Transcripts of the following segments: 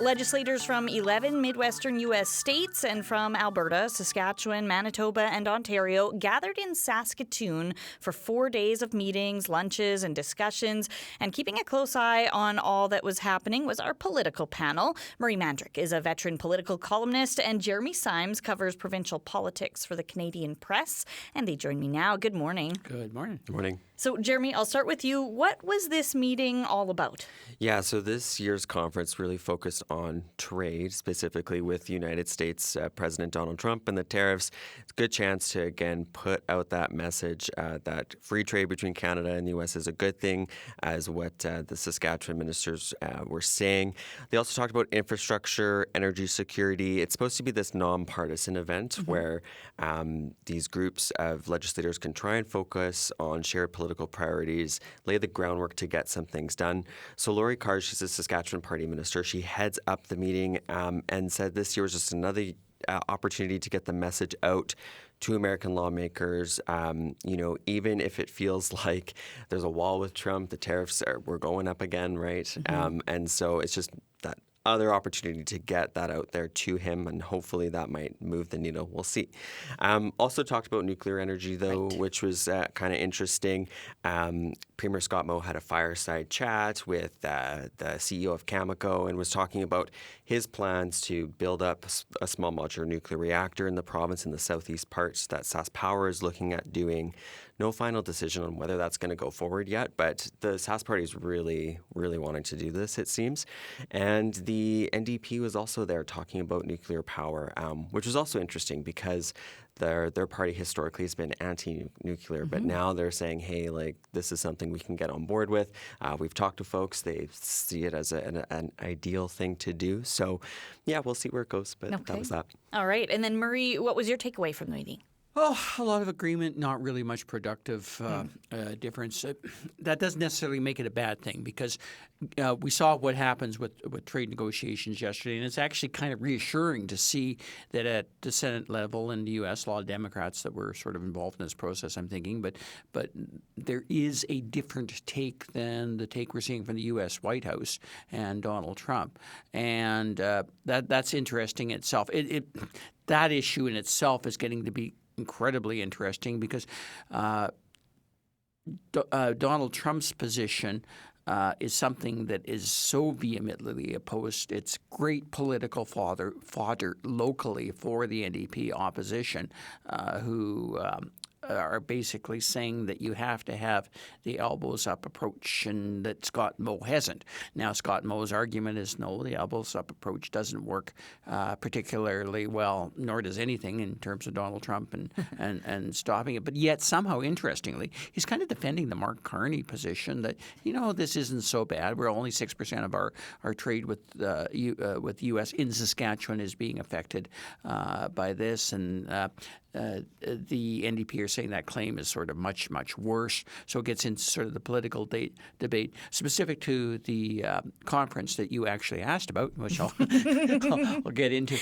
Legislators from 11 Midwestern U.S. states and from Alberta, Saskatchewan, Manitoba, and Ontario gathered in Saskatoon for 4 days of meetings, lunches, and discussions. And keeping a close eye on all that was happening was our political panel. Murray Mandryk is a veteran political columnist, and Jeremy Symes covers provincial politics for the Canadian Press. And they join me now. Good morning. Good morning. Good morning. So, Jeremy, I'll start with you. What was this meeting all about? Yeah, so this year's conference really focused on trade, specifically with the United States President Donald Trump and the tariffs. It's a good chance to, again, put out that message that free trade between Canada and the U.S. is a good thing, as what the Saskatchewan ministers were saying. They also talked about infrastructure, energy security. It's supposed to be this nonpartisan event where these groups of legislators can try and focus on shared political priorities, lay the groundwork to get some things done. So Lori Carr, she's a Saskatchewan party minister. She heads up the meeting and said this year was just another opportunity to get the message out to American lawmakers. Even if it feels like there's a wall with Trump, the tariffs we're going up again, right? And so it's just that other opportunity to get that out there to him, and hopefully that might move the needle. We'll see. Also talked about nuclear energy, though, which was kind of interesting. Premier Scott Moe had a fireside chat with the CEO of Cameco and was talking about his plans to build up a small modular nuclear reactor in the province in the southeast parts that Sask Power is looking at doing. No final decision on whether that's going to go forward yet, but the Sask Party is really, really wanting to do this, it seems. And the NDP was also there talking about nuclear power, which was also interesting because their party historically has been anti-nuclear, but now they're saying, hey, like, this is something we can get on board with. We've talked to folks. They see it as an ideal thing to do. So, yeah, we'll see where it goes, but that was that. All right. And then, Murray, what was your takeaway from the meeting? Oh, a lot of agreement, not really much productive difference. That doesn't necessarily make it a bad thing because we saw what happens with trade negotiations yesterday, and it's actually kind of reassuring to see that at the Senate level in the U.S., a lot of Democrats that were sort of involved in this process, I'm thinking, but there is a different take than the take we're seeing from the U.S. White House and Donald Trump, and that's interesting itself. That issue in itself is getting to be incredibly interesting because Donald Trump's position is something that is so vehemently opposed. It's great political fodder locally for the NDP opposition who are basically saying that you have to have the elbows up approach and that Scott Moe hasn't. Now, Scott Moe's argument is no, the elbows up approach doesn't work particularly well, nor does anything in terms of Donald Trump and stopping it. But yet somehow, interestingly, he's kind of defending the Mark Carney position that, this isn't so bad. We're only 6% of our trade with the U.S. in Saskatchewan is being affected by this. And the NDP are saying that claim is sort of much, much worse. So it gets into sort of the political debate specific to the conference that you actually asked about, which I'll get into.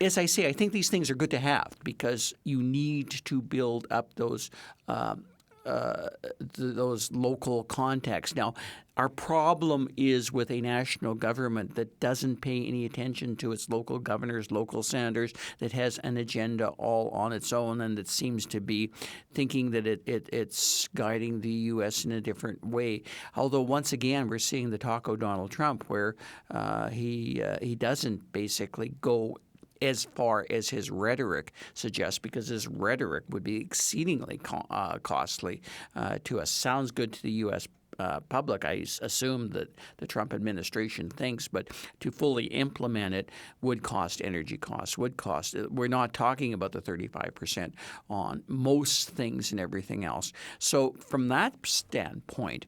As I say, I think these things are good to have because you need to build up those local contexts. Now, our problem is with a national government that doesn't pay any attention to its local governors, local senators, that has an agenda all on its own and that seems to be thinking that it's guiding the U.S. in a different way. Although, once again, we're seeing the talk of Donald Trump where he doesn't basically go as far as his rhetoric suggests, because his rhetoric would be exceedingly costly to us. Sounds good to the U.S. Public, I assume that the Trump administration thinks, but to fully implement it would cost energy costs, we're not talking about the 35% on most things and everything else. So from that standpoint,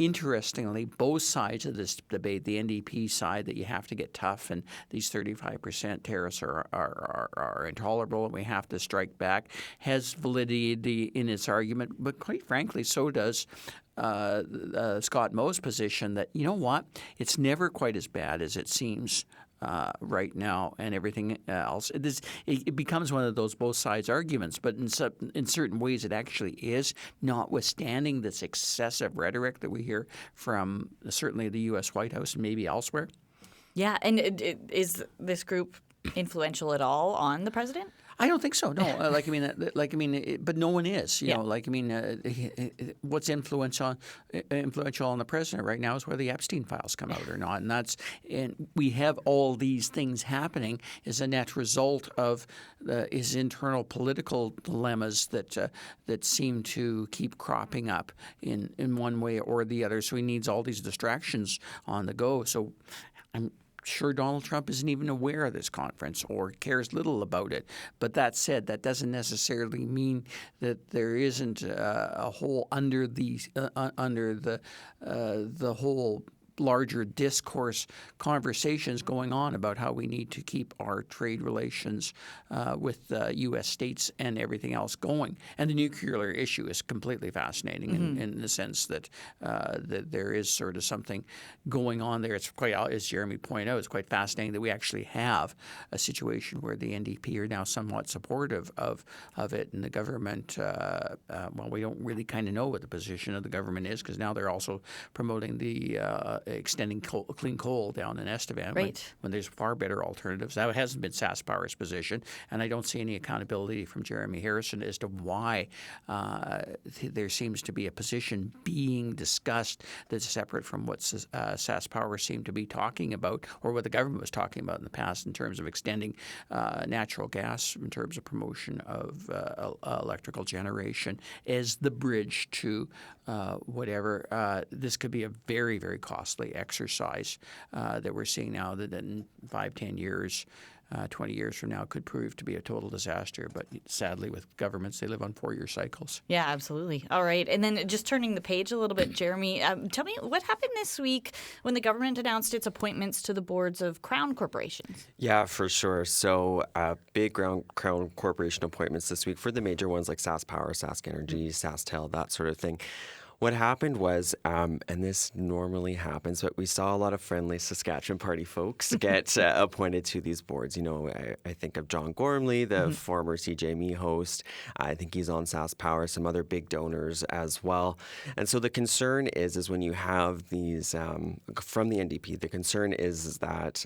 interestingly, both sides of this debate, the NDP side that you have to get tough and these 35% tariffs are intolerable and we have to strike back, has validity in its argument. But quite frankly, so does Scott Moe's position that, you know what, it's never quite as bad as it seems right now and everything else. It becomes one of those both sides arguments, but in certain ways it actually is, notwithstanding this excessive rhetoric that we hear from certainly the U.S. White House and maybe elsewhere. Yeah, and is this group influential at all on the president? I don't think so. No, but no one is. You know, what's influential on the president right now is whether the Epstein files come out or not, and we have all these things happening as a net result of his internal political dilemmas that seem to keep cropping up in one way or the other. So he needs all these distractions on the go. So I'm sure Donald Trump isn't even aware of this conference or cares little about it. But that said, that doesn't necessarily mean that there isn't a hole under the whole larger discourse conversations going on about how we need to keep our trade relations with U.S. states and everything else going. And the nuclear issue is completely fascinating in the sense that there is sort of something going on there. It's quite, as Jeremy pointed out, it's quite fascinating that we actually have a situation where the NDP are now somewhat supportive of it, and the government, we don't really kind of know what the position of the government is, because now they're also promoting the extending clean coal down in Estevan when there's far better alternatives. That hasn't been Sask Power's position, and I don't see any accountability from Jeremy Harrison as to why there seems to be a position being discussed that's separate from what Sask Power seemed to be talking about, or what the government was talking about in the past in terms of extending natural gas in terms of promotion of electrical generation as the bridge to whatever. This could be a very, very costly exercise that we're seeing now that in 5-10 years, 20 years from now could prove to be a total disaster. But sadly, with governments, they live on 4-year cycles. Yeah, absolutely. All right. And then just turning the page a little bit, Jeremy, tell me what happened this week when the government announced its appointments to the boards of Crown corporations? Yeah, for sure. So big Crown corporation appointments this week for the major ones like Sask Power, Sask Energy, SaskTel, that sort of thing. What happened was, and this normally happens, but we saw a lot of friendly Saskatchewan Party folks get appointed to these boards. You know, I think of John Gormley, the former CJME host. I think he's on Sask Power, some other big donors as well. And so the concern is when you have these from the NDP, the concern is that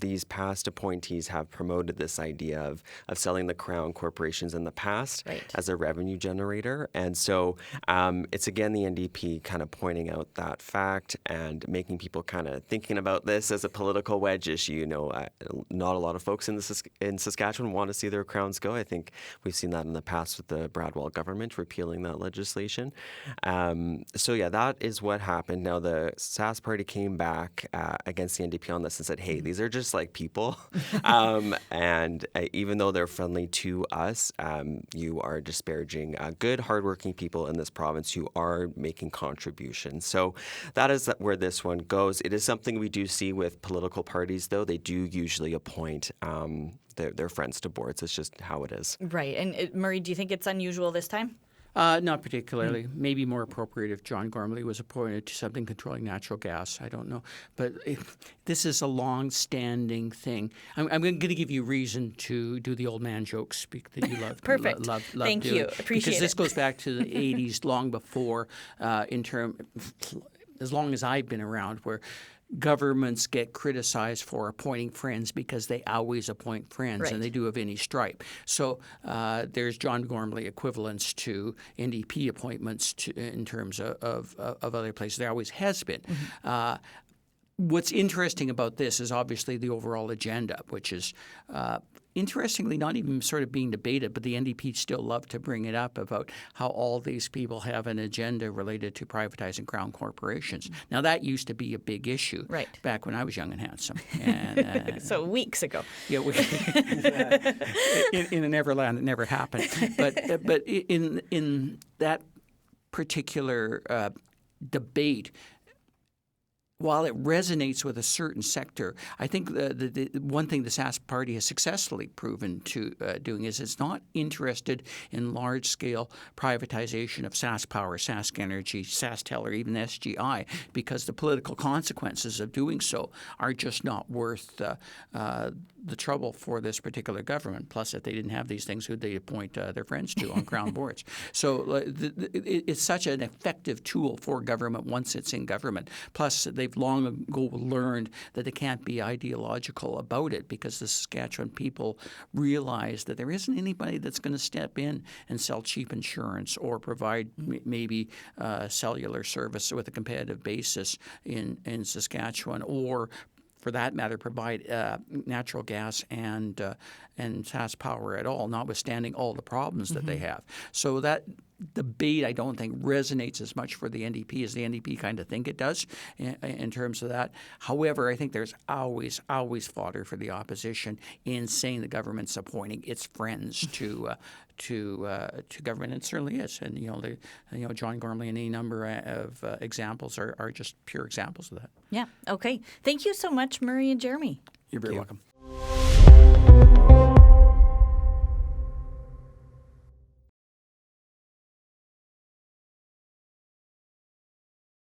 these past appointees have promoted this idea of selling the Crown corporations in the past as a revenue generator. And so it's again the NDP kind of pointing out that fact and making people kind of thinking about this as a political wedge issue. You know, not a lot of folks in Saskatchewan want to see their crowns go. I think we've seen that in the past with the Bradwell government repealing that legislation. So yeah, that is what happened. Now the Sask Party came back against the NDP on this and said, hey, these are just like people. And even though they're friendly to us, you are disparaging good, hardworking people in this province who are making contributions. So that is where this one goes. It is something we do see with political parties, though. They do usually appoint their friends to boards. It's just how it is. Right. And Murray, do you think it's unusual this time? Not particularly. Maybe more appropriate if John Gormley was appointed to something controlling natural gas. I don't know. But this is a long-standing thing. I'm going to give you reason to do the old man joke speak that you love. Perfect. Love Thank doing. you. Appreciate it. Because this goes back to the 80s, long before, as long as I've been around, where governments get criticized for appointing friends because they always appoint friends, and they do of any stripe. So there's John Gormley equivalents to NDP appointments in terms of other places. There always has been. What's interesting about this is obviously the overall agenda, which is interestingly not even sort of being debated, but the NDP still love to bring it up about how all these people have an agenda related to privatizing Crown corporations. Now, that used to be a big issue back when I was young and handsome. And, so weeks ago. Yeah, in a Neverland, it never happened. But in that particular debate, while it resonates with a certain sector, I think the one thing the Sask Party has successfully proven to doing is it's not interested in large-scale privatization of Sask Power, Sask Energy, SaskTel, or even SGI, because the political consequences of doing so are just not worth the trouble for this particular government. Plus, if they didn't have these things, who'd they appoint their friends to on Crown boards? So it's such an effective tool for government once it's in government. Plus, they've they've long ago learned that they can't be ideological about it, because the Saskatchewan people realize that there isn't anybody that's going to step in and sell cheap insurance or provide maybe cellular service with a competitive basis in Saskatchewan, or for that matter, provide natural gas and Sask power at all, notwithstanding all the problems that they have. So that debate, I don't think, resonates as much for the NDP as the NDP kind of think it does in terms of that. However, I think there's always fodder for the opposition in saying the government's appointing its friends to government. It certainly is, and John Gormley and any number of examples are just pure examples of that. Yeah. Okay. Thank you so much, Murray and Jeremy. You're very welcome.